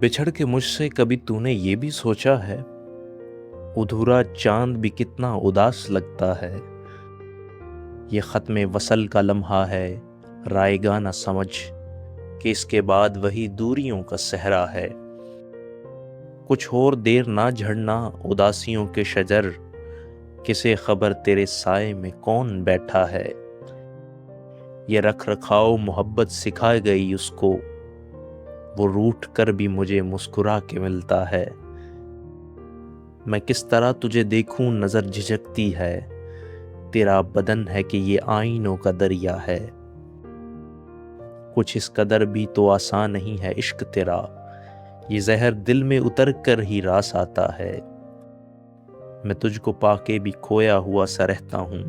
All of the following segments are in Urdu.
بچھڑ کے مجھ سے کبھی تو نے یہ بھی سوچا ہے، ادھورا چاند بھی کتنا اداس لگتا ہے۔ یہ ختم وصل کا لمحہ ہے، رائے گا نہ سمجھ کہ اس کے بعد وہی دوریوں کا صحرا ہے۔ کچھ اور دیر نہ جھڑنا اداسیوں کے شجر، کسے خبر تیرے سائے میں کون بیٹھا ہے۔ یہ رکھ رکھاؤ محبت سکھا گئی اس کو، وہ روٹھ کر بھی مجھے مسکرا کے ملتا ہے۔ میں کس طرح تجھے دیکھوں نظر جھجکتی ہے، تیرا بدن ہے کہ یہ آئینوں کا دریا ہے۔ کچھ اس قدر بھی تو آسان نہیں ہے عشق تیرا، یہ زہر دل میں اتر کر ہی راس آتا ہے۔ میں تجھ کو پا کے بھی کھویا ہوا سا رہتا ہوں،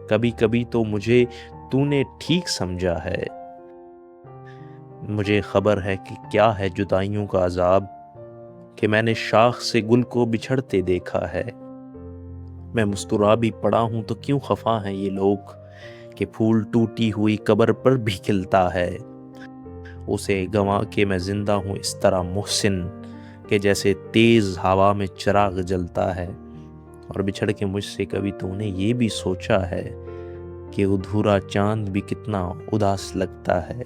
کبھی کبھی تو مجھے تو نے ٹھیک سمجھا ہے۔ مجھے خبر ہے کہ کیا ہے جدائیوں کا عذاب، کہ میں نے شاخ سے گل کو بچھڑتے دیکھا ہے۔ میں مسکرا بھی پڑا ہوں تو کیوں خفا ہیں یہ لوگ، کہ پھول ٹوٹی ہوئی قبر پر بھی کھلتا ہے۔ اسے گنوا کے میں زندہ ہوں اس طرح محسن، کہ جیسے تیز ہوا میں چراغ جلتا ہے۔ اور بچھڑ کے مجھ سے کبھی تو نے یہ بھی سوچا ہے، کہ ادھورا چاند بھی کتنا اداس لگتا ہے۔